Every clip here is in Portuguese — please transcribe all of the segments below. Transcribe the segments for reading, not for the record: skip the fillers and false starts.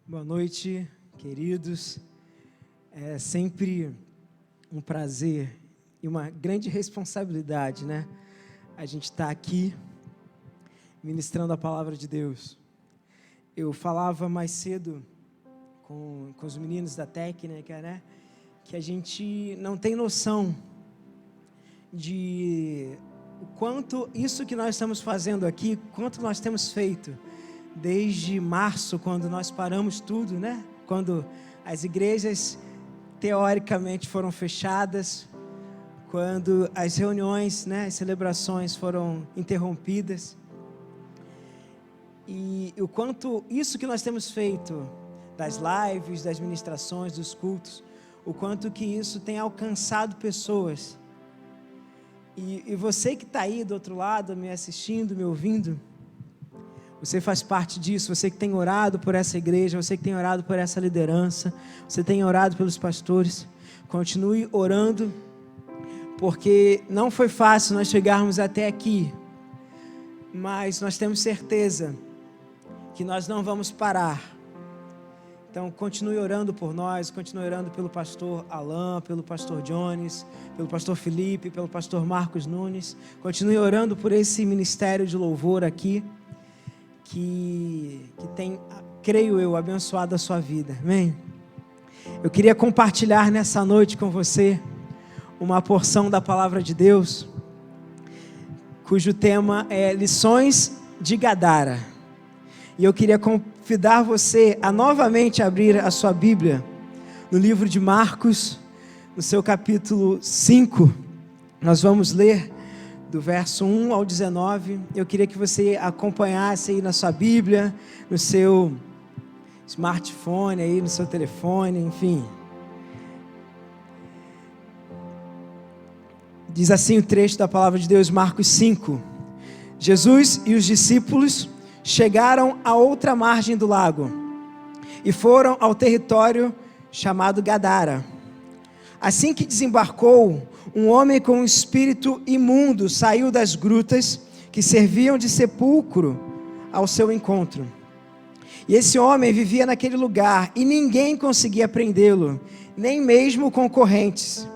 Boa noite, queridos. É sempre um prazer e uma grande responsabilidade, né? A gente está aqui ministrando a palavra de Deus. Eu falava mais cedo com os meninos da técnica, né? Que a gente não tem noção de o quanto isso que nós estamos fazendo aqui, quanto nós temos feito desde março, quando nós paramos tudo, né? Quando as igrejas teoricamente foram fechadas, quando as reuniões, né, as celebrações foram interrompidas. E o quanto isso que nós temos feito, das lives, das ministrações, dos cultos, o quanto que isso tem alcançado pessoas. E você que está aí do outro lado, me assistindo, me ouvindo, você faz parte disso, você que tem orado por essa igreja, você que tem orado por essa liderança, você tem orado pelos pastores, continue orando, porque não foi fácil nós chegarmos até aqui, mas nós temos certeza que nós não vamos parar. Então continue orando por nós, continue orando pelo pastor Alain, pelo pastor Jones, pelo pastor Felipe, pelo pastor Marcos Nunes, continue orando por esse ministério de louvor aqui, que tem, creio eu, abençoado a sua vida, amém? Eu queria compartilhar nessa noite com você uma porção da palavra de Deus, cujo tema é Lições de Gadara. E eu queria convidar você a novamente abrir a sua Bíblia no livro de Marcos, no seu capítulo 5, nós vamos ler do verso 1 ao 19, eu queria que você acompanhasse aí na sua Bíblia, no seu smartphone, aí no seu telefone, enfim. Diz assim o trecho da palavra de Deus, Marcos 5. Jesus e os discípulos chegaram à outra margem do lago e foram ao território chamado Gadara. Assim que desembarcou, um homem com um espírito imundo saiu das grutas que serviam de sepulcro ao seu encontro. E esse homem vivia naquele lugar e ninguém conseguia prendê-lo, nem mesmo concorrentes.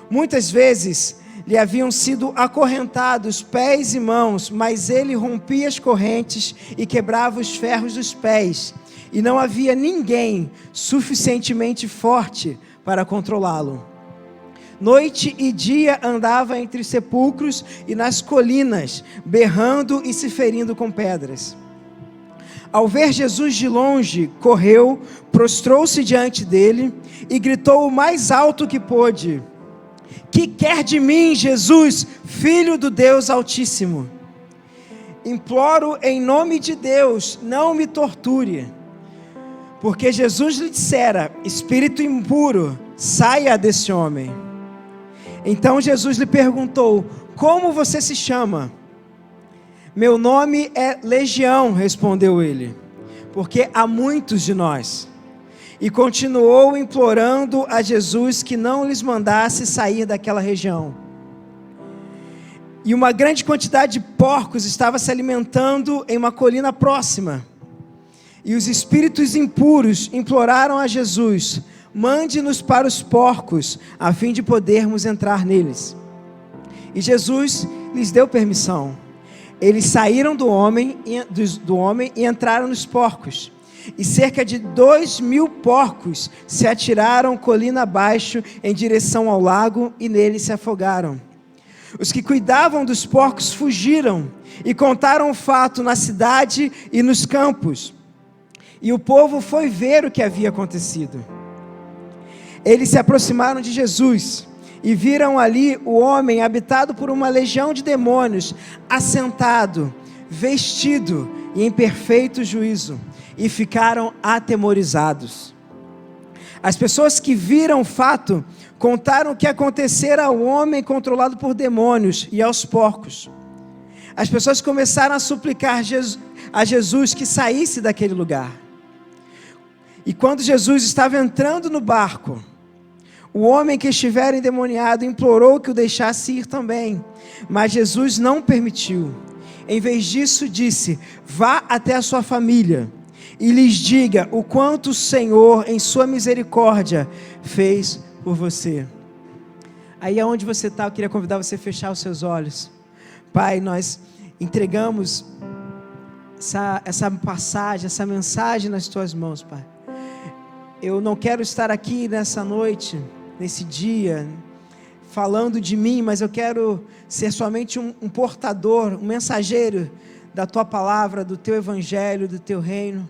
Muitas vezes lhe haviam sido acorrentados pés e mãos, mas ele rompia as correntes e quebrava os ferros dos pés, e não havia ninguém suficientemente forte para controlá-lo. Noite e dia andava entre os sepulcros e nas colinas, berrando e se ferindo com pedras. Ao ver Jesus de longe, correu, prostrou-se diante dele e gritou o mais alto que pôde: "Que quer de mim, Jesus, Filho do Deus Altíssimo? Imploro em nome de Deus, não me torture." Porque Jesus lhe dissera: "Espírito impuro, saia desse homem." Então Jesus lhe perguntou: "Como você se chama?" "Meu nome é Legião", respondeu ele, "porque há muitos de nós." E continuou implorando a Jesus que não lhes mandasse sair daquela região. E uma grande quantidade de porcos estava se alimentando em uma colina próxima. E os espíritos impuros imploraram a Jesus: "Mande-nos para os porcos, a fim de podermos entrar neles." E Jesus lhes deu permissão. Eles saíram do homem e entraram nos porcos. E cerca de 2.000 porcos se atiraram colina abaixo em direção ao lago e nele se afogaram. Os que cuidavam dos porcos fugiram e contaram o fato na cidade e nos campos. E o povo foi ver o que havia acontecido. Eles se aproximaram de Jesus e viram ali o homem habitado por uma legião de demônios, assentado, vestido e em perfeito juízo, e ficaram atemorizados. As pessoas que viram o fato contaram o que acontecera ao homem controlado por demônios e aos porcos. As pessoas começaram a suplicar a Jesus que saísse daquele lugar. E quando Jesus estava entrando no barco, o homem que estivera endemoniado implorou que o deixasse ir também, mas Jesus não permitiu. Em vez disso, disse: "Vá até a sua família e lhes diga o quanto o Senhor, em sua misericórdia, fez por você. Aí aonde você está, eu queria convidar você a fechar os seus olhos. Pai, nós entregamos essa passagem, essa mensagem nas tuas mãos, Pai. Eu não quero estar aqui nessa noite, nesse dia, falando de mim, mas eu quero ser somente um portador, um mensageiro da tua palavra, do teu evangelho, do teu reino.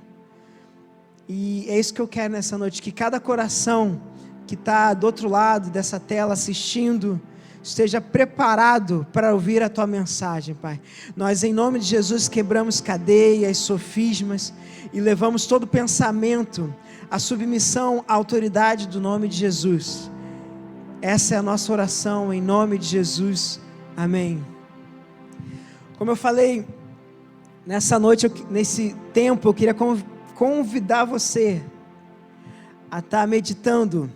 E é isso que eu quero nessa noite, que cada coração que está do outro lado dessa tela assistindo, esteja preparado para ouvir a tua mensagem, Pai. Nós, em nome de Jesus, quebramos cadeias, sofismas e levamos todo pensamento à submissão à autoridade do nome de Jesus. Essa é a nossa oração, em nome de Jesus. Amém. Como eu falei, nessa noite, nesse tempo, eu queria convidar você a estar meditando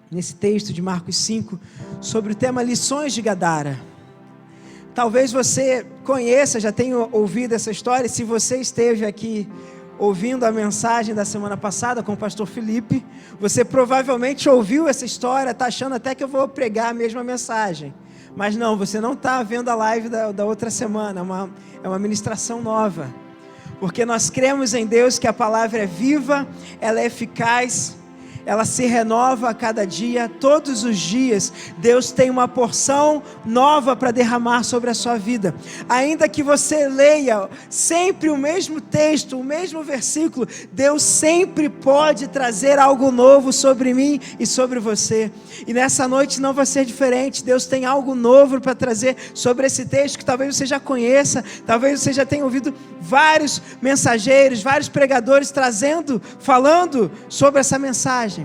nesse texto de Marcos 5, sobre o tema lições de Gadara. Talvez você conheça, já tenha ouvido essa história. Se você esteve aqui ouvindo a mensagem da semana passada com o pastor Felipe, você provavelmente ouviu essa história, está achando até que eu vou pregar a mesma mensagem. Mas não, você não está vendo a live da outra semana, é uma ministração nova. Porque nós cremos em Deus que a palavra é viva, ela é eficaz, ela se renova a cada dia, todos os dias. Deus tem uma porção nova para derramar sobre a sua vida. Ainda que você leia sempre o mesmo texto, o mesmo versículo, Deus sempre pode trazer algo novo sobre mim e sobre você. E nessa noite não vai ser diferente. Deus tem algo novo para trazer sobre esse texto que talvez você já conheça, talvez você já tenha ouvido vários mensageiros, vários pregadores falando sobre essa mensagem.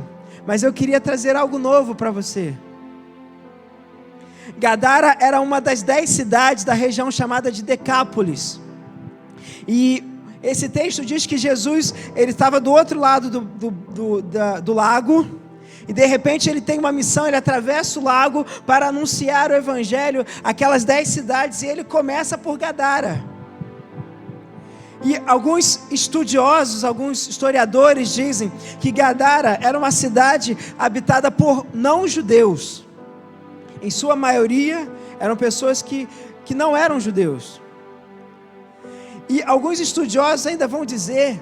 Mas eu queria trazer algo novo para você. Gadara era uma das 10 cidades da região chamada de Decápolis. E esse texto diz que Jesus, ele estava do outro lado do lago, e de repente ele tem uma missão, ele atravessa o lago para anunciar o evangelho àquelas 10 cidades, e ele começa por Gadara. E alguns estudiosos, alguns historiadores dizem que Gadara era uma cidade habitada por não-judeus. Em sua maioria, eram pessoas que não eram judeus. E alguns estudiosos ainda vão dizer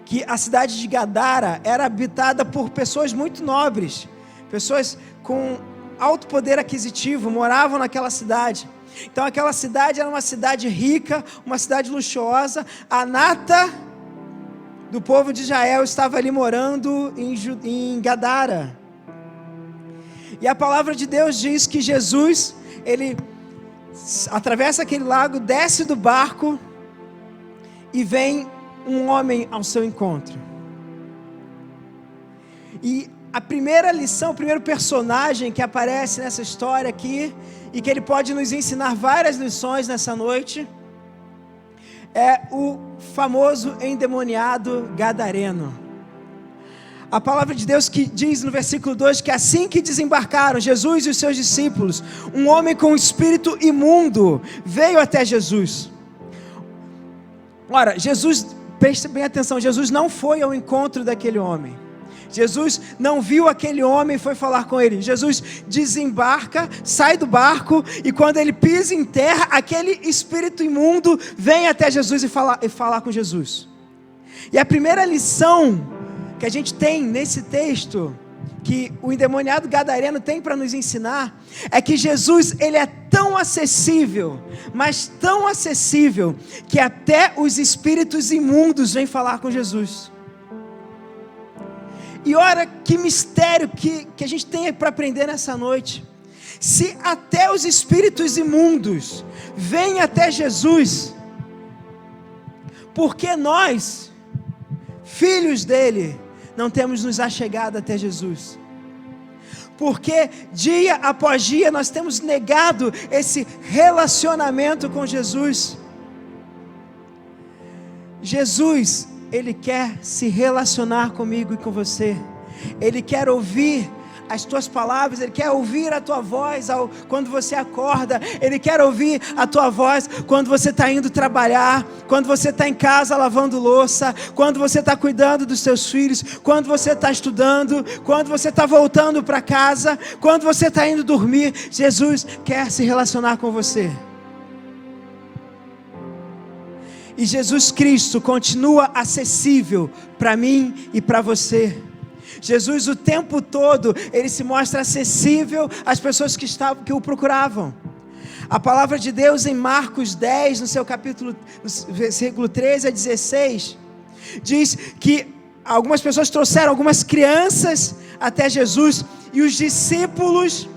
que a cidade de Gadara era habitada por pessoas muito nobres, pessoas com alto poder aquisitivo, moravam naquela cidade. Então aquela cidade era uma cidade rica, uma cidade luxuosa. A nata do povo de Israel estava ali morando em Gadara. E a palavra de Deus diz que Jesus, ele atravessa aquele lago, desce do barco e vem um homem ao seu encontro. E a primeira lição, o primeiro personagem que aparece nessa história aqui, e que ele pode nos ensinar várias lições nessa noite, é o famoso endemoniado gadareno. A palavra de Deus que diz no versículo 2 que assim que desembarcaram Jesus e os seus discípulos, um homem com um espírito imundo veio até Jesus. Ora, Jesus, preste bem atenção, Jesus não foi ao encontro daquele homem. Jesus não viu aquele homem e foi falar com ele. Jesus desembarca, sai do barco, e quando ele pisa em terra, aquele espírito imundo vem até Jesus e falar com Jesus. E a primeira lição que a gente tem nesse texto, que o endemoniado gadareno tem para nos ensinar, é que Jesus, ele é tão acessível, mas tão acessível, que até os espíritos imundos vêm falar com Jesus. E olha que mistério que a gente tem para aprender nessa noite. Se até os espíritos imundos vêm até Jesus, por que nós, filhos dele, não temos nos achegado até Jesus? Porque dia após dia nós temos negado esse relacionamento com Jesus. Jesus, ele quer se relacionar comigo e com você. Ele quer ouvir as tuas palavras, Ele quer ouvir a tua voz quando você acorda, Ele quer ouvir a tua voz quando você está indo trabalhar, quando você está em casa lavando louça, quando você está cuidando dos seus filhos, quando você está estudando, quando você está voltando para casa, quando você está indo dormir. Jesus quer se relacionar com você. E Jesus Cristo continua acessível para mim e para você. Jesus o tempo todo, Ele se mostra acessível às pessoas que o procuravam. A palavra de Deus em Marcos 10, no seu capítulo, no versículo 13 a 16, diz que algumas pessoas trouxeram algumas crianças até Jesus, e os discípulos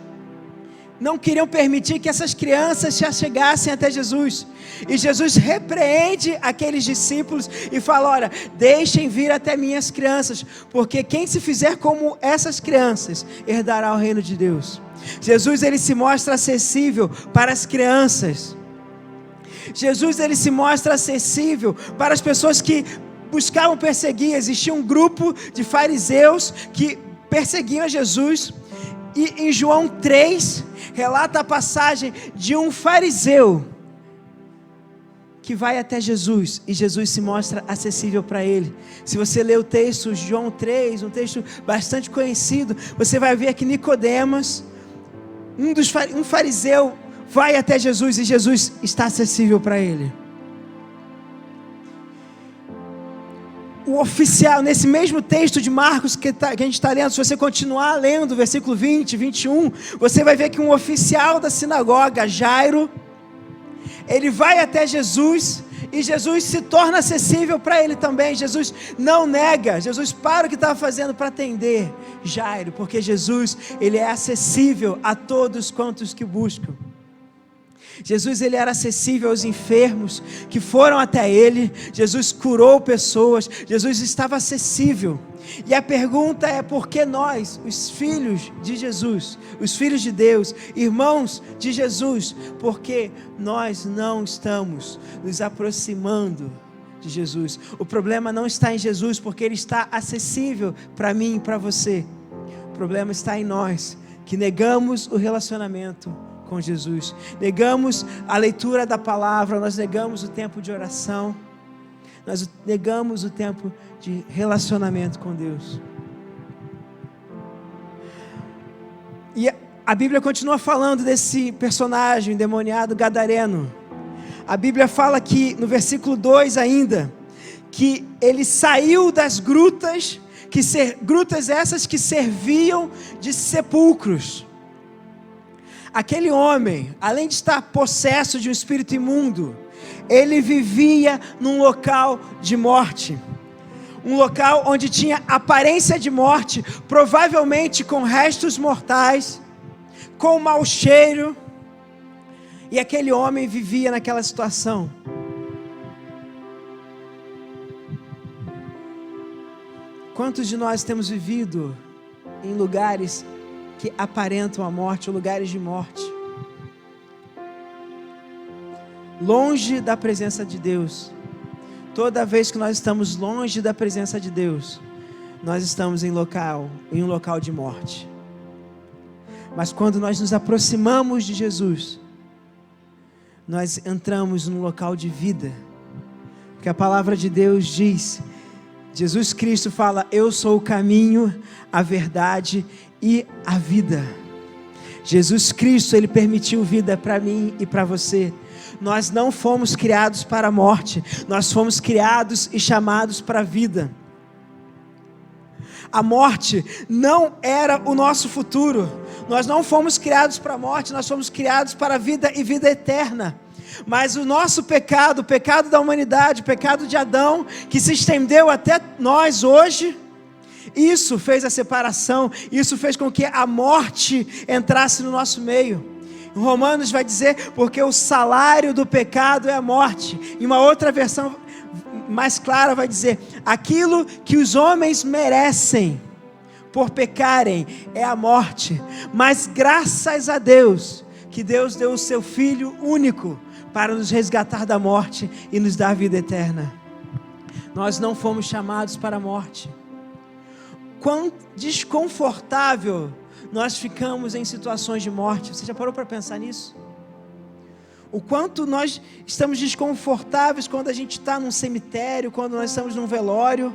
não queriam permitir que essas crianças já chegassem até Jesus. E Jesus repreende aqueles discípulos e fala: olha, deixem vir até minhas crianças, porque quem se fizer como essas crianças herdará o reino de Deus. Jesus, Ele se mostra acessível para as crianças. Jesus, Ele se mostra acessível para as pessoas que buscavam perseguir. Existia um grupo de fariseus que perseguiam Jesus, e em João 3 relata a passagem de um fariseu que vai até Jesus, e Jesus se mostra acessível para ele. Se você ler o texto de João 3, um texto bastante conhecido, você vai ver que Nicodemos, um fariseu, vai até Jesus, e Jesus está acessível para ele. O oficial, nesse mesmo texto de Marcos que a gente está lendo, se você continuar lendo, versículo 20, 21, você vai ver que um oficial da sinagoga, Jairo, ele vai até Jesus, e Jesus se torna acessível para ele também. Jesus não nega, Jesus para o que estava fazendo para atender Jairo, porque Jesus, Ele é acessível a todos quantos que o buscam. Jesus, Ele era acessível aos enfermos que foram até Ele. Jesus curou pessoas, Jesus estava acessível. E a pergunta é: por que nós, os filhos de Jesus, os filhos de Deus, irmãos de Jesus, por que nós não estamos nos aproximando de Jesus? O problema não está em Jesus, porque Ele está acessível para mim e para você. O problema está em nós, que negamos o relacionamento com Jesus, negamos a leitura da palavra, nós negamos o tempo de oração, nós negamos o tempo de relacionamento com Deus. E a Bíblia continua falando desse personagem endemoniado gadareno. A Bíblia fala que no versículo 2 ainda, que ele saiu das grutas, grutas essas que serviam de sepulcros. Aquele homem, além de estar possesso de um espírito imundo, ele vivia num local de morte. Um local onde tinha aparência de morte, provavelmente com restos mortais, com mau cheiro. E aquele homem vivia naquela situação. Quantos de nós temos vivido em lugares que aparentam a morte, ou lugares de morte, longe da presença de Deus? Toda vez que nós estamos longe da presença de Deus, nós estamos em um local de morte. Mas quando nós nos aproximamos de Jesus, nós entramos num local de vida, porque a palavra de Deus diz, Jesus Cristo fala: eu sou o caminho, a verdade e a vida. Jesus Cristo, Ele permitiu vida para mim e para você. Nós não fomos criados para a morte, nós fomos criados e chamados para a vida. A morte não era o nosso futuro. Nós não fomos criados para a morte, nós fomos criados para a vida e vida eterna. Mas o nosso pecado, o pecado da humanidade, o pecado de Adão, que se estendeu até nós hoje, isso fez a separação, isso fez com que a morte entrasse no nosso meio. Em Romanos vai dizer, porque o salário do pecado é a morte. Em uma outra versão mais clara vai dizer, aquilo que os homens merecem por pecarem é a morte. Mas graças a Deus, que Deus deu o seu Filho único para nos resgatar da morte e nos dar vida eterna. Nós não fomos chamados para a morte. Quão desconfortável nós ficamos em situações de morte. Você já parou para pensar nisso? O quanto nós estamos desconfortáveis quando a gente está num cemitério, quando nós estamos num velório,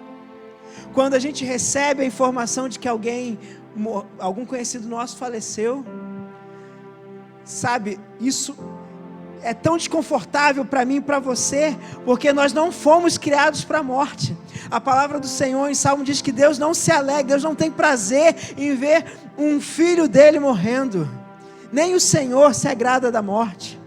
quando a gente recebe a informação de que algum conhecido nosso faleceu. Sabe, isso é tão desconfortável para mim e para você, porque nós não fomos criados para a morte. A palavra do Senhor em Salmo diz que Deus não se alegra, Deus não tem prazer em ver um filho dele morrendo. Nem o Senhor se agrada da morte.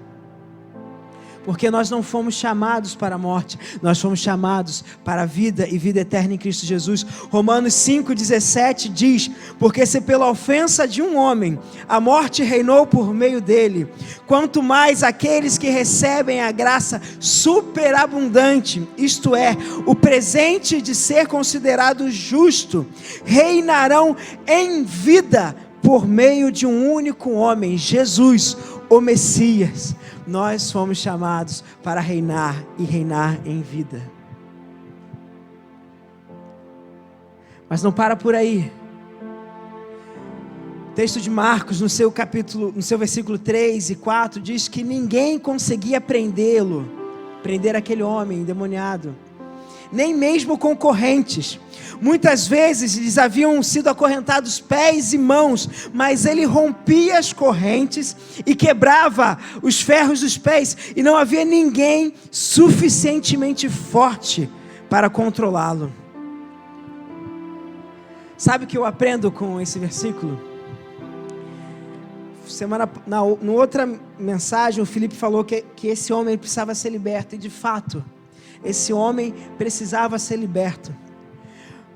Porque nós não fomos chamados para a morte, nós fomos chamados para a vida e vida eterna em Cristo Jesus. Romanos 5,17 diz: porque se pela ofensa de um homem a morte reinou por meio dele, quanto mais aqueles que recebem a graça superabundante, isto é, o presente de ser considerado justo, reinarão em vida por meio de um único homem, Jesus, o Messias. Nós fomos chamados para reinar e reinar em vida. Mas não para por aí. O texto de Marcos, no seu versículo 3 e 4, diz que ninguém conseguia prender aquele homem endemoniado, nem mesmo concorrentes. Muitas vezes lhes haviam sido acorrentados pés e mãos, mas ele rompia as correntes e quebrava os ferros dos pés, e não havia ninguém suficientemente forte para controlá-lo. Sabe o que eu aprendo com esse versículo? Na outra mensagem, o Felipe falou que esse homem precisava ser liberto, e de fato, esse homem precisava ser liberto.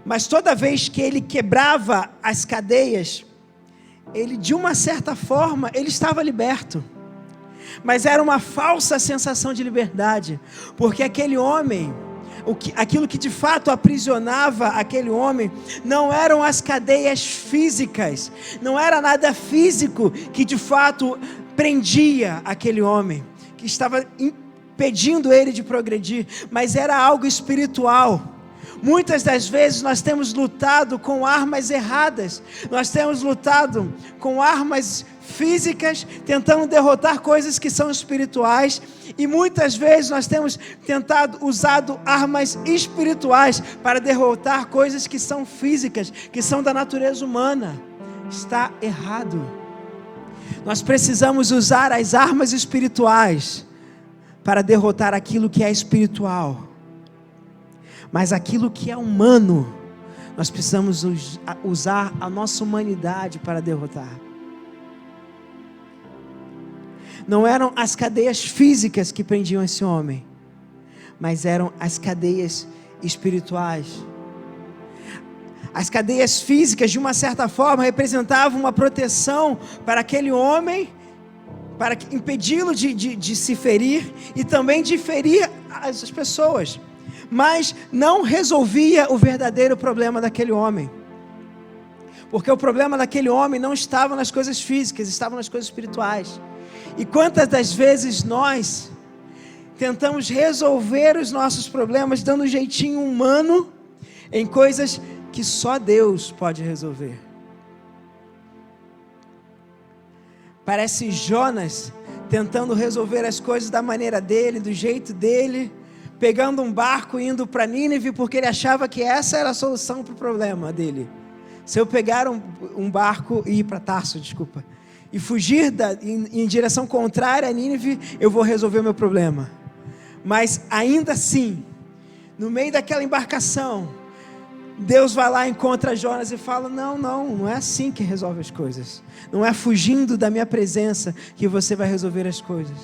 Mas toda vez que ele quebrava as cadeias, ele, de uma certa forma, ele estava liberto. Mas era uma falsa sensação de liberdade, porque aquele homem, aquilo que de fato aprisionava aquele homem, não eram as cadeias físicas, não era nada físico que de fato prendia aquele homem, que estava impedindo ele de progredir, mas era algo espiritual. Muitas das vezes nós temos lutado com armas erradas, nós temos lutado com armas físicas, tentando derrotar coisas que são espirituais, e muitas vezes nós temos usado armas espirituais para derrotar coisas que são físicas, que são da natureza humana. Está errado. Nós precisamos usar as armas espirituais para derrotar aquilo que é espiritual. Mas aquilo que é humano, nós precisamos usar a nossa humanidade para derrotar. Não eram as cadeias físicas que prendiam esse homem, mas eram as cadeias espirituais. As cadeias físicas, de uma certa forma, representavam uma proteção para aquele homem, para impedi-lo de se ferir e também de ferir as pessoas. Mas não resolvia o verdadeiro problema daquele homem. Porque o problema daquele homem não estava nas coisas físicas, estava nas coisas espirituais. E quantas das vezes nós tentamos resolver os nossos problemas dando um jeitinho humano em coisas que só Deus pode resolver. Parece Jonas tentando resolver as coisas da maneira dele, do jeito dele, pegando um barco e indo para Nínive, porque ele achava que essa era a solução para o problema dele. Se eu pegar um barco e ir para Tarso, e fugir em direção contrária a Nínive, eu vou resolver o meu problema. Mas ainda assim, no meio daquela embarcação, Deus vai lá, encontra Jonas e fala: não é assim que resolve as coisas. Não é fugindo da minha presença que você vai resolver as coisas.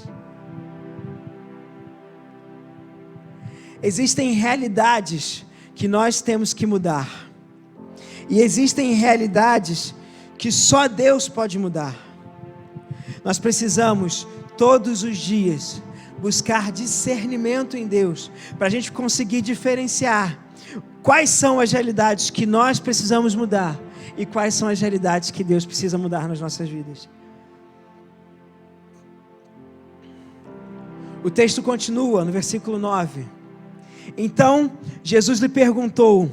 Existem realidades que nós temos que mudar. E existem realidades que só Deus pode mudar. Nós precisamos, todos os dias, buscar discernimento em Deus, para a gente conseguir diferenciar quais são as realidades que nós precisamos mudar e quais são as realidades que Deus precisa mudar nas nossas vidas. O texto continua no versículo 9. Então, Jesus lhe perguntou: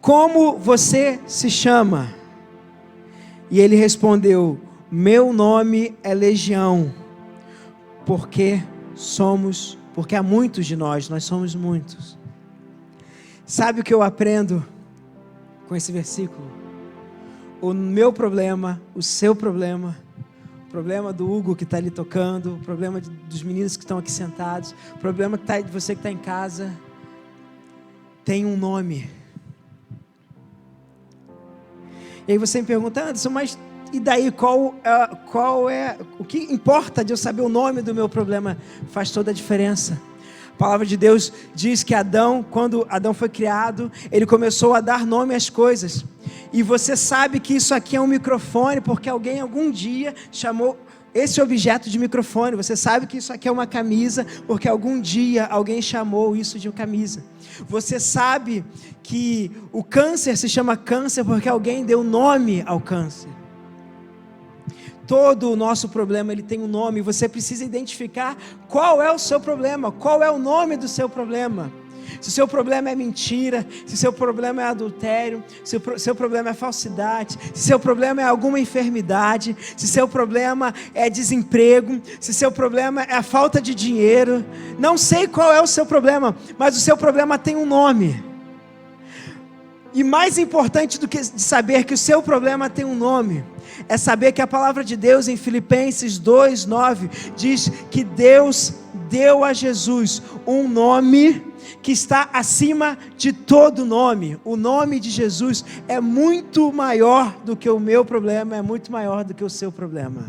como você se chama? E ele respondeu: meu nome é Legião, porque há muitos de nós somos muitos. Sabe o que eu aprendo com esse versículo? O meu problema, o seu problema, o problema do Hugo que está ali tocando, o problema dos meninos que estão aqui sentados, o problema de você que está em casa, tem um nome. E aí você me pergunta: Anderson, mas e daí qual é, o que importa de eu saber o nome do meu problema? Faz toda a diferença. A palavra de Deus diz que quando Adão foi criado, ele começou a dar nome às coisas. E você sabe que isso aqui é um microfone, porque alguém algum dia chamou esse objeto de microfone. Você sabe que isso aqui é uma camisa, porque algum dia alguém chamou isso de camisa. Você sabe que o câncer se chama câncer, porque alguém deu nome ao câncer. Todo o nosso problema, ele tem um nome. Você precisa identificar qual é o seu problema, qual é o nome do seu problema. Se o seu problema é mentira, se o seu problema é adultério, se o seu problema é falsidade, se o seu problema é alguma enfermidade, se o seu problema é desemprego, se o seu problema é a falta de dinheiro, não sei qual é o seu problema, mas o seu problema tem um nome. E mais importante do que saber que o seu problema tem um nome, é saber que a palavra de Deus em Filipenses 2:9 diz que Deus deu a Jesus um nome que está acima de todo nome. O nome de Jesus é muito maior do que o meu problema, é muito maior do que o seu problema.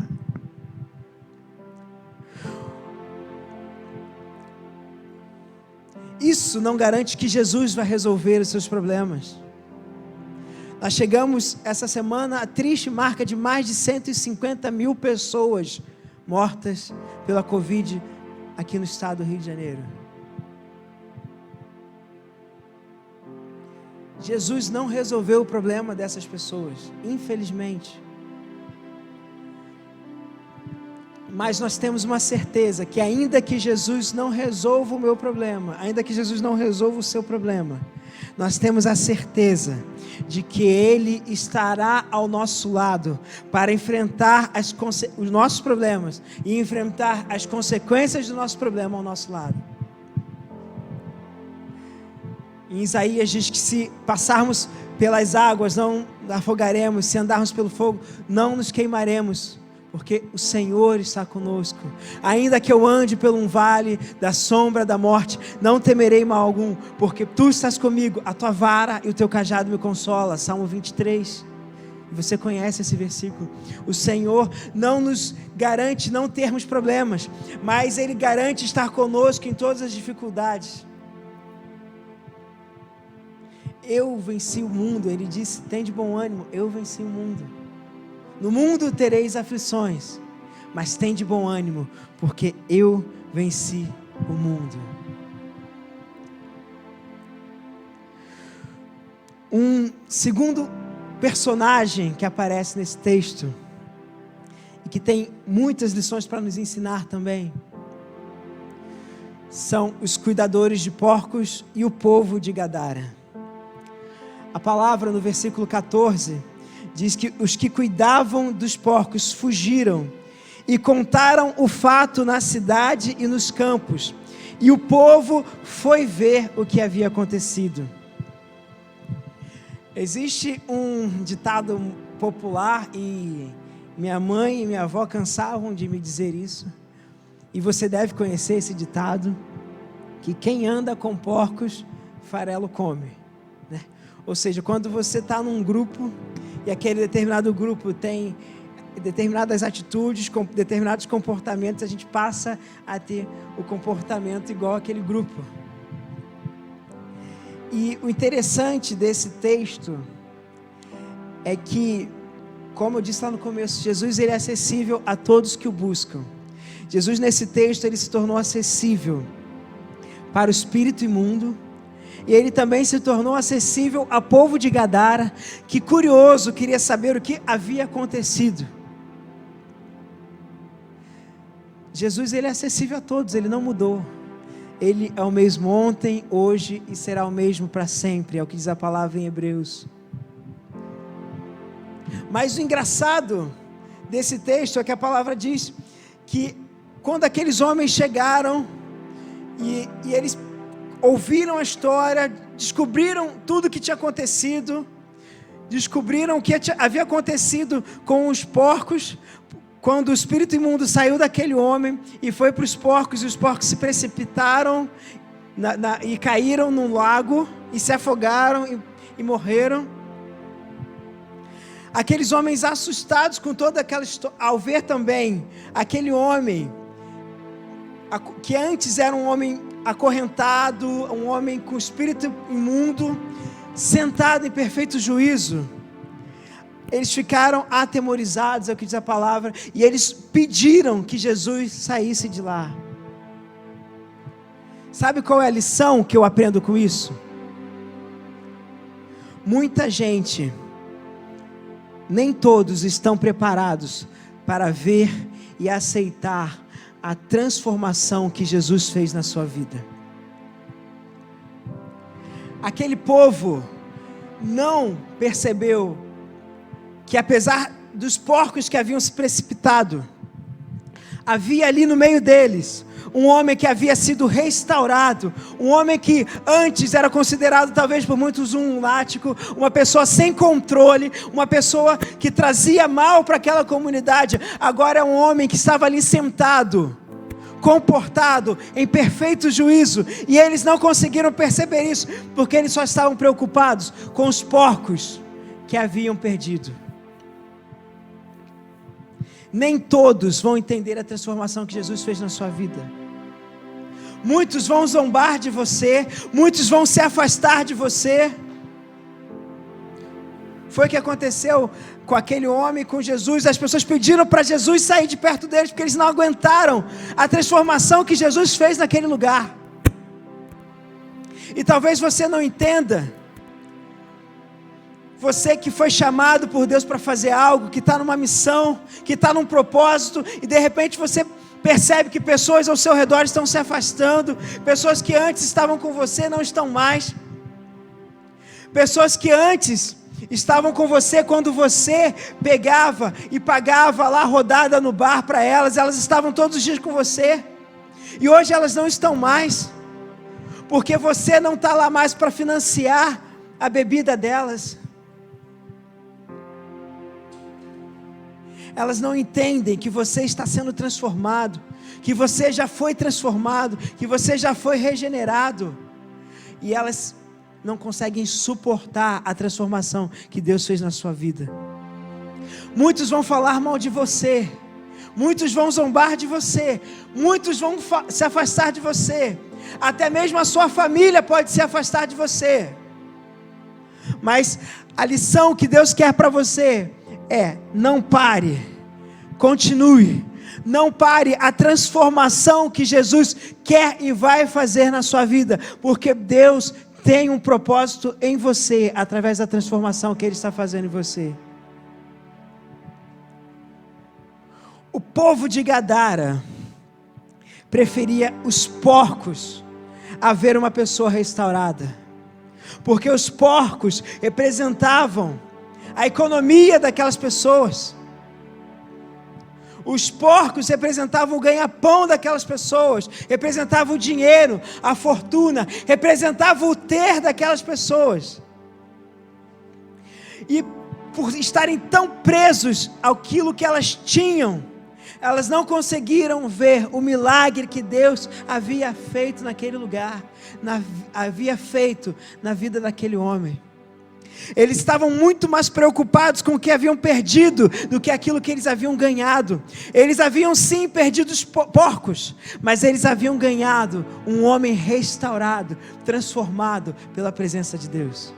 Isso não garante que Jesus vai resolver os seus problemas. Nós chegamos essa semana à triste marca de mais de 150 mil pessoas mortas pela Covid aqui no estado do Rio de Janeiro. Jesus não resolveu o problema dessas pessoas, infelizmente. Mas nós temos uma certeza que ainda que Jesus não resolva o meu problema, ainda que Jesus não resolva o seu problema, nós temos a certeza de que Ele estará ao nosso lado para enfrentar os nossos problemas e enfrentar as consequências do nosso problema ao nosso lado. Em Isaías diz que se passarmos pelas águas não afogaremos, se andarmos pelo fogo não nos queimaremos, porque o Senhor está conosco. Ainda que eu ande por um vale da sombra da morte, não temerei mal algum, porque tu estás comigo, a tua vara e o teu cajado me consola. Salmo 23. E você conhece esse versículo. O Senhor não nos garante não termos problemas, mas Ele garante estar conosco em todas as dificuldades. Eu venci o mundo, Ele disse: tem de bom ânimo, eu venci o mundo. No mundo tereis aflições, mas tem de bom ânimo, porque eu venci o mundo. Um segundo personagem que aparece nesse texto, e que tem muitas lições para nos ensinar também, são os cuidadores de porcos e o povo de Gadara. A palavra no versículo 14 diz que os que cuidavam dos porcos fugiram e contaram o fato na cidade e nos campos, e o povo foi ver o que havia acontecido. Existe um ditado popular, e minha mãe e minha avó cansavam de me dizer isso, e você deve conhecer esse ditado, que quem anda com porcos, farelo come, né? Ou seja, quando você está num grupo, e aquele determinado grupo tem determinadas atitudes, determinados comportamentos, a gente passa a ter o comportamento igual àquele grupo. E o interessante desse texto é que, como eu disse lá no começo, Jesus ele é acessível a todos que o buscam. Jesus nesse texto ele se tornou acessível para o espírito imundo, e ele também se tornou acessível ao povo de Gadara, que curioso, queria saber o que havia acontecido. Jesus ele é acessível a todos, ele não mudou. Ele é o mesmo ontem, hoje e será o mesmo para sempre, é o que diz a palavra em Hebreus. Mas o engraçado desse texto é que a palavra diz que quando aqueles homens chegaram e eles ouviram a história, descobriram tudo o que tinha acontecido, descobriram o que havia acontecido com os porcos, quando o espírito imundo saiu daquele homem e foi para os porcos, e os porcos se precipitaram e caíram no lago, e se afogaram e morreram. Aqueles homens assustados com toda aquela história, ao ver também aquele homem, que antes era um homem acorrentado, um homem com espírito imundo, sentado em perfeito juízo, eles ficaram atemorizados, é o que diz a palavra, e eles pediram que Jesus saísse de lá. Sabe qual é a lição que eu aprendo com isso? Muita gente, nem todos estão preparados para ver e aceitar a transformação que Jesus fez na sua vida. Aquele povo não percebeu que, apesar dos porcos que haviam se precipitado, havia ali no meio deles um homem que havia sido restaurado, um homem que antes era considerado talvez por muitos um lunático, uma pessoa sem controle, uma pessoa que trazia mal para aquela comunidade. Agora é um homem que estava ali sentado, comportado em perfeito juízo, e eles não conseguiram perceber isso, porque eles só estavam preocupados com os porcos que haviam perdido. Nem todos vão entender a transformação que Jesus fez na sua vida. Muitos vão zombar de você, muitos vão se afastar de você. Foi o que aconteceu com aquele homem, com Jesus. As pessoas pediram para Jesus sair de perto deles, porque eles não aguentaram a transformação que Jesus fez naquele lugar. E talvez você não entenda. Você que foi chamado por Deus para fazer algo, que está numa missão, que está num propósito, e de repente você percebe que pessoas ao seu redor estão se afastando, pessoas que antes estavam com você não estão mais, pessoas que antes estavam com você quando você pegava e pagava lá a rodada no bar para elas, elas estavam todos os dias com você, e hoje elas não estão mais, porque você não está lá mais para financiar a bebida delas. Elas não entendem que você está sendo transformado, que você já foi transformado, que você já foi regenerado, e elas não conseguem suportar a transformação que Deus fez na sua vida. Muitos vão falar mal de você, muitos vão zombar de você, muitos vão se afastar de você, até mesmo a sua família pode se afastar de você, mas a lição que Deus quer para você é: não pare, continue, não pare a transformação que Jesus quer e vai fazer na sua vida, porque Deus tem um propósito em você, através da transformação que Ele está fazendo em você. O povo de Gadara preferia os porcos a ver uma pessoa restaurada, porque os porcos representavam a economia daquelas pessoas. Os porcos representavam o ganha-pão daquelas pessoas, representavam o dinheiro, a fortuna, representavam o ter daquelas pessoas. E por estarem tão presos àquilo que elas tinham, elas não conseguiram ver o milagre que Deus havia feito naquele lugar, havia feito na vida daquele homem. Eles estavam muito mais preocupados com o que haviam perdido do que aquilo que eles haviam ganhado. Eles haviam sim perdido os porcos, mas eles haviam ganhado um homem restaurado, transformado pela presença de Deus.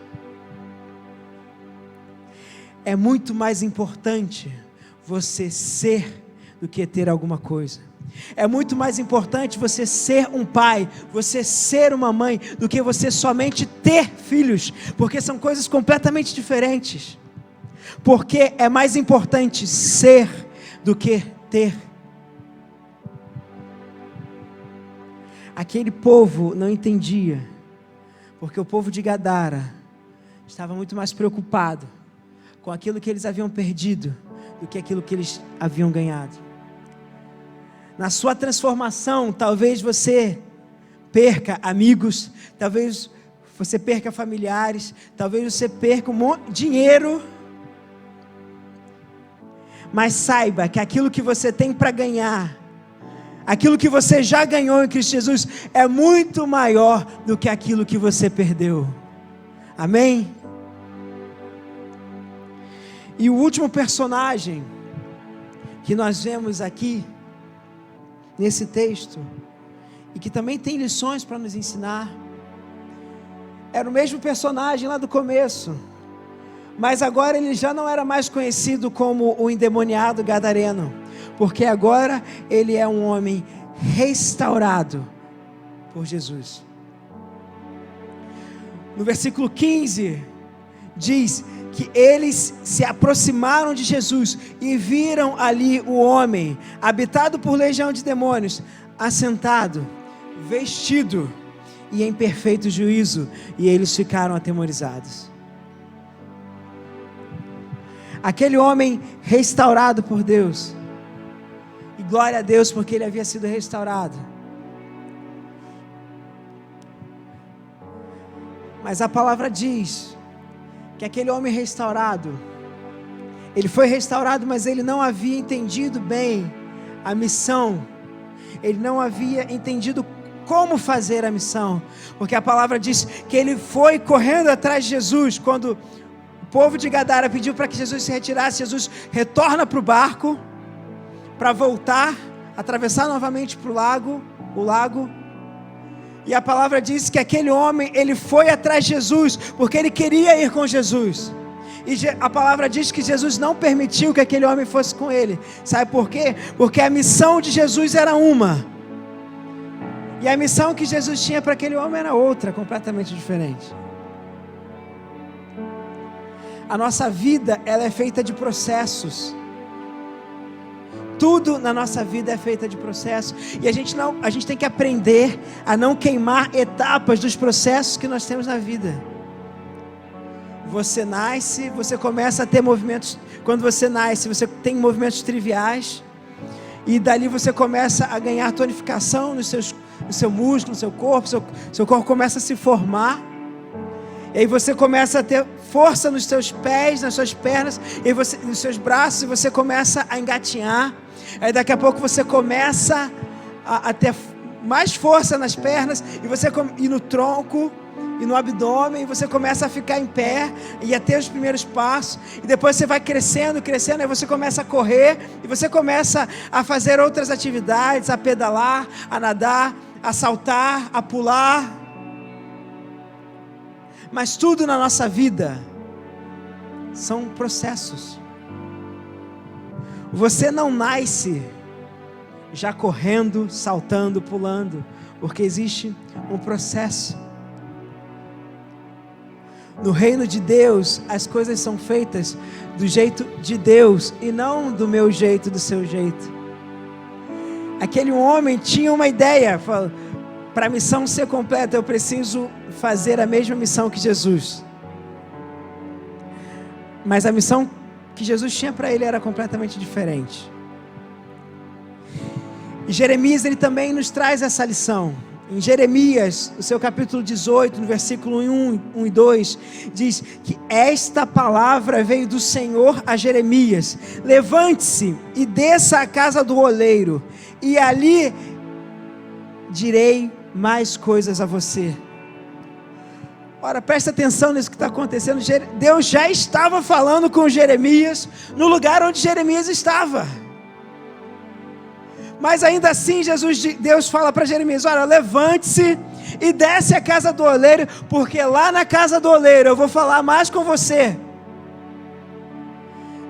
É muito mais importante você ser do que ter alguma coisa. É muito mais importante você ser um pai, você ser uma mãe, do que você somente ter filhos, porque são coisas completamente diferentes. Porque é mais importante ser do que ter. Aquele povo não entendia, porque o povo de Gadara estava muito mais preocupado com aquilo que eles haviam perdido do que aquilo que eles haviam ganhado. Na sua transformação, talvez você perca amigos, talvez você perca familiares, talvez você perca dinheiro, mas saiba que aquilo que você tem para ganhar, aquilo que você já ganhou em Cristo Jesus, é muito maior do que aquilo que você perdeu. Amém? E o último personagem que nós vemos aqui, nesse texto, e que também tem lições para nos ensinar, era o mesmo personagem lá do começo, mas agora ele já não era mais conhecido como o endemoniado gadareno, porque agora ele é um homem restaurado por Jesus. No versículo 15, diz que eles se aproximaram de Jesus e viram ali o homem, habitado por legião de demônios, assentado, vestido e em perfeito juízo, e eles ficaram atemorizados. Aquele homem restaurado por Deus, e glória a Deus porque ele havia sido restaurado. Mas a palavra diz que aquele homem restaurado, ele foi restaurado, mas ele não havia entendido bem a missão, ele não havia entendido como fazer a missão, porque a palavra diz que ele foi correndo atrás de Jesus. Quando o povo de Gadara pediu para que Jesus se retirasse, Jesus retorna para o barco, para voltar, atravessar novamente para o lago, e a palavra diz que aquele homem, ele foi atrás de Jesus, porque ele queria ir com Jesus, e a palavra diz que Jesus não permitiu que aquele homem fosse com ele. Sabe por quê? Porque a missão de Jesus era uma, e a missão que Jesus tinha para aquele homem era outra, completamente diferente. A nossa vida, ela é feita de processos. Tudo na nossa vida é feita de processo, e a gente tem que aprender a não queimar etapas dos processos que nós temos na vida. Você nasce, você começa a ter movimentos. Quando você nasce, você tem movimentos triviais, e dali você começa a ganhar tonificação no seu músculo, no seu corpo. Seu corpo começa a se formar, e aí você começa a ter força nos seus pés, nas suas pernas, e nos seus braços, e você começa a engatinhar. Aí daqui a pouco você começa a ter mais força nas pernas, e no tronco, e no abdômen, e você começa a ficar em pé, e a ter os primeiros passos, e depois você vai crescendo, aí você começa a correr, e você começa a fazer outras atividades, a pedalar, a nadar, a saltar, a pular. Mas tudo na nossa vida são processos. Você não nasce já correndo, saltando, pulando, porque existe um processo. No reino de Deus, as coisas são feitas do jeito de Deus e não do meu jeito, do seu jeito. Aquele homem tinha uma ideia, falou: para a missão ser completa, eu preciso fazer a mesma missão que Jesus. Mas a missão que Jesus tinha para ele era completamente diferente. E Jeremias, ele também nos traz essa lição. Em Jeremias, no seu capítulo 18, no versículo 1 e 2, diz que esta palavra veio do Senhor a Jeremias: levante-se e desça à casa do oleiro, e ali direi mais coisas a você. Ora, presta atenção nisso que está acontecendo. Deus já estava falando com Jeremias no lugar onde Jeremias estava. Mas ainda assim, Deus fala para Jeremias: olha, levante-se e desce à casa do oleiro, porque lá na casa do oleiro eu vou falar mais com você.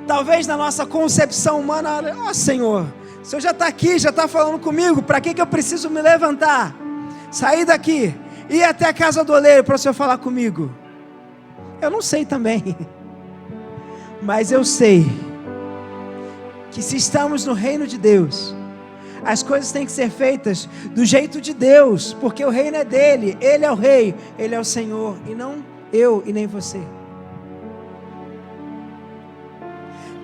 Talvez na nossa concepção humana, ó Senhor, o Senhor já está aqui, já está falando comigo, para que eu preciso me levantar, sair daqui, ir até a casa do oleiro para o Senhor falar comigo? Eu não sei também, mas eu sei que se estamos no reino de Deus, as coisas têm que ser feitas do jeito de Deus, porque o reino é dele, ele é o rei, ele é o Senhor, e não eu e nem você.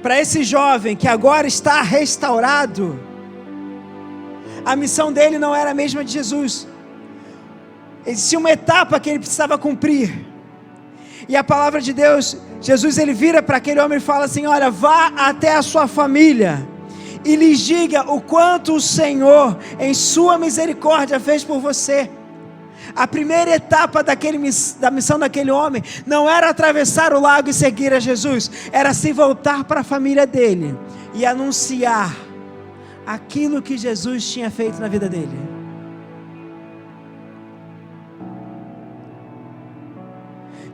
para esse jovem que agora está restaurado, a missão dele não era a mesma de Jesus. Existia uma etapa que ele precisava cumprir. E a palavra de Deus, Jesus, ele vira para aquele homem e fala assim: olha, vá até a sua família e lhes diga o quanto o Senhor, em sua misericórdia, fez por você. A primeira etapa da missão daquele homem não era atravessar o lago e seguir a Jesus, era se voltar para a família dele e anunciar aquilo que Jesus tinha feito na vida dele.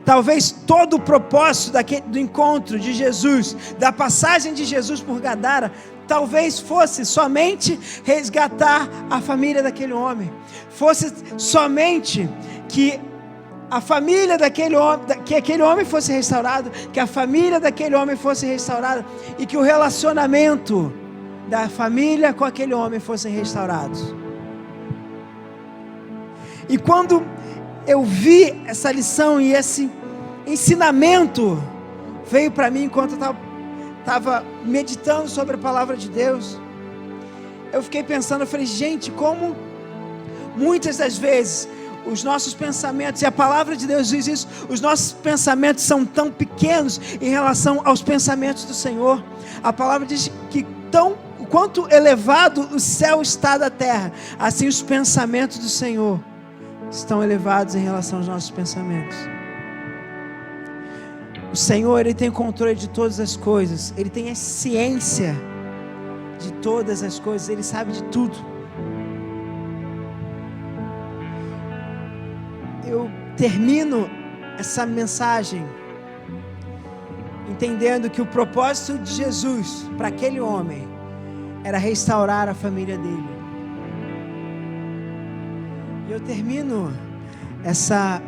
Talvez todo o propósito do encontro de Jesus, da passagem de Jesus por Gadara, talvez fosse somente resgatar a família daquele homem, fosse somente que a família daquele homem, que aquele homem fosse restaurado, que a família daquele homem fosse restaurada, e que o relacionamento da família com aquele homem fossem restaurados. E quando eu vi essa lição e esse ensinamento veio para mim enquanto eu estava meditando sobre a palavra de Deus, eu fiquei pensando, eu falei, gente, como muitas das vezes os nossos pensamentos, e a palavra de Deus diz isso, os nossos pensamentos são tão pequenos em relação aos pensamentos do Senhor. A palavra diz que quanto elevado o céu está da terra, assim os pensamentos do Senhor estão elevados em relação aos nossos pensamentos. O Senhor, Ele tem controle de todas as coisas, Ele tem a ciência de todas as coisas, Ele sabe de tudo. Eu termino essa mensagem entendendo que o propósito de Jesus para aquele homem era restaurar a família dele. E eu termino essa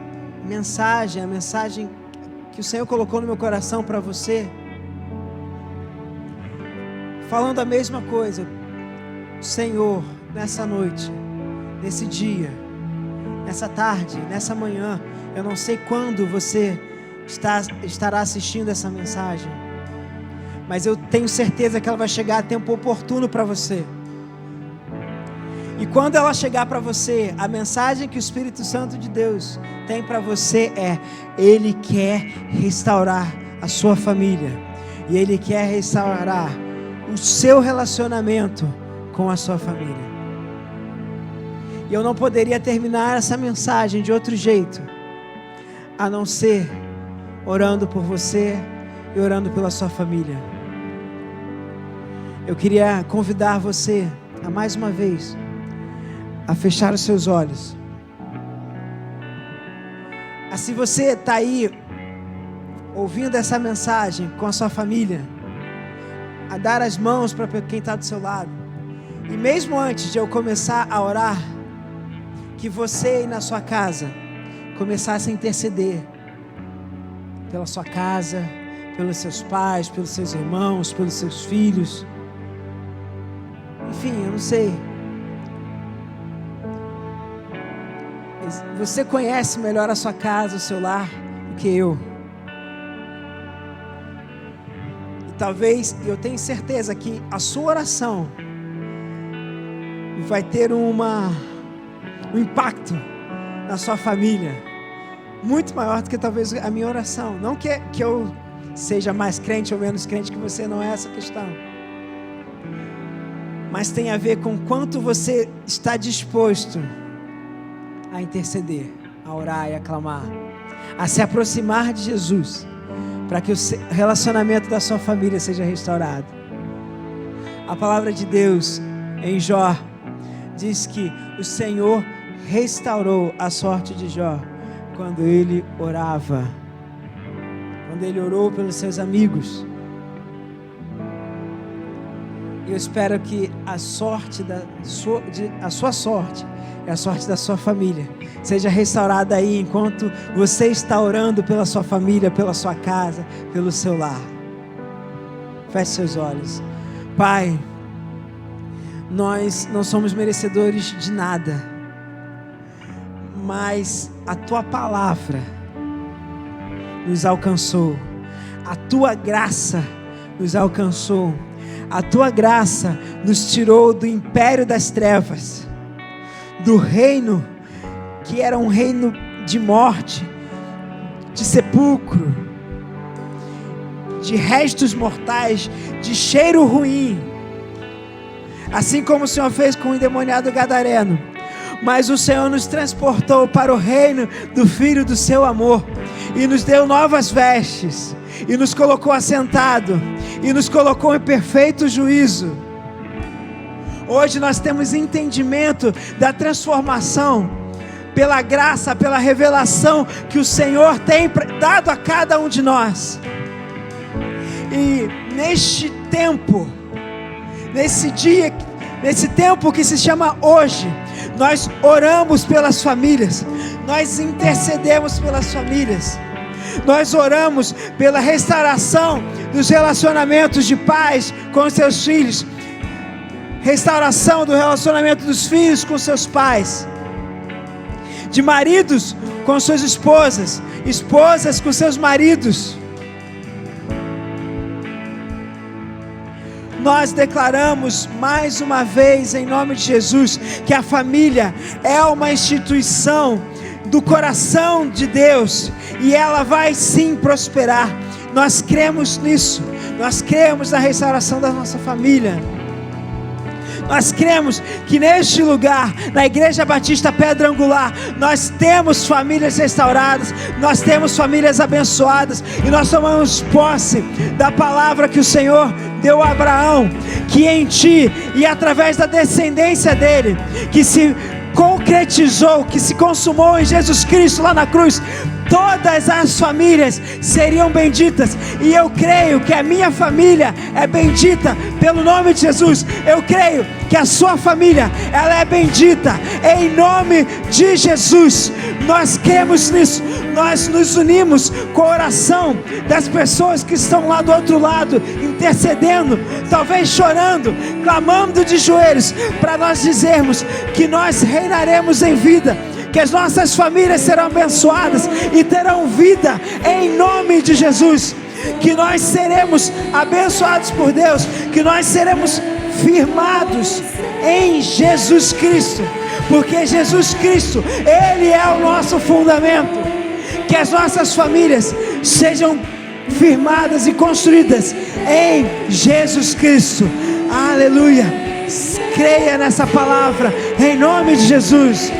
mensagem, a mensagem que o Senhor colocou no meu coração para você, falando a mesma coisa. Senhor, nessa noite, nesse dia, nessa tarde, nessa manhã, eu não sei quando você estará assistindo essa mensagem, mas eu tenho certeza que ela vai chegar a tempo oportuno para você. E quando ela chegar para você, a mensagem que o Espírito Santo de Deus tem para você é: Ele quer restaurar a sua família, e Ele quer restaurar o seu relacionamento com a sua família. E eu não poderia terminar essa mensagem de outro jeito, a não ser orando por você e orando pela sua família. Eu queria convidar você a mais uma vez a fechar os seus olhos. Se você está aí ouvindo essa mensagem com a sua família, a dar as mãos para quem está do seu lado. E mesmo antes de eu começar a orar, que você aí na sua casa começasse a interceder pela sua casa, pelos seus pais, pelos seus irmãos, pelos seus filhos. Enfim, eu não sei. Você conhece melhor a sua casa, o seu lar, do que eu. E talvez, eu tenho certeza que a sua oração vai ter um impacto na sua família muito maior do que talvez a minha oração. Não que eu seja mais crente ou menos crente que você, não é essa a questão. Mas tem a ver com quanto você está disposto a interceder, a orar e a clamar, a se aproximar de Jesus, para que o relacionamento da sua família seja restaurado. A palavra de Deus em Jó diz que o Senhor restaurou a sorte de Jó quando ele orava, quando ele orou pelos seus amigos. E eu espero que a sorte a sua sorte e a sorte da sua família seja restaurada aí enquanto você está orando pela sua família, pela sua casa, pelo seu lar. Feche seus olhos. Pai, nós não somos merecedores de nada, mas a Tua palavra nos alcançou, a Tua graça nos alcançou. A tua graça nos tirou do império das trevas, do reino que era um reino de morte, de sepulcro, de restos mortais, de cheiro ruim, assim como o Senhor fez com o endemoniado gadareno. Mas o Senhor nos transportou para o reino do Filho do seu amor, e nos deu novas vestes, e nos colocou assentado, e nos colocou em perfeito juízo. Hoje nós temos entendimento da transformação, pela graça, pela revelação que o Senhor tem dado a cada um de nós. E neste tempo, nesse dia, nesse tempo que se chama hoje, nós oramos pelas famílias, nós intercedemos pelas famílias, nós oramos pela restauração dos relacionamentos de pais com seus filhos, restauração do relacionamento dos filhos com seus pais, de maridos com suas esposas, esposas com seus maridos. Nós declaramos mais uma vez, em nome de Jesus, que a família é uma instituição do coração de Deus, e ela vai sim prosperar. Nós cremos nisso, nós cremos na restauração da nossa família. Nós cremos que neste lugar, na Igreja Batista Pedra Angular, nós temos famílias restauradas, nós temos famílias abençoadas, e nós tomamos posse da palavra que o Senhor deu a Abraão, que em ti e através da descendência dele, que se concretizou, que se consumou em Jesus Cristo lá na cruz, todas as famílias seriam benditas. E eu creio que a minha família é bendita pelo nome de Jesus. Eu creio que a sua família, ela é bendita em nome de Jesus. Nós cremos nisso. Nós nos unimos com a oração das pessoas que estão lá do outro lado, intercedendo, talvez chorando, clamando de joelhos, para nós dizermos que nós reinaremos em vida, que as nossas famílias serão abençoadas e terão vida em nome de Jesus, que nós seremos abençoados por Deus, que nós seremos firmados em Jesus Cristo, porque Jesus Cristo, Ele é o nosso fundamento. Que as nossas famílias sejam firmadas e construídas em Jesus Cristo. Aleluia. Creia nessa palavra em nome de Jesus.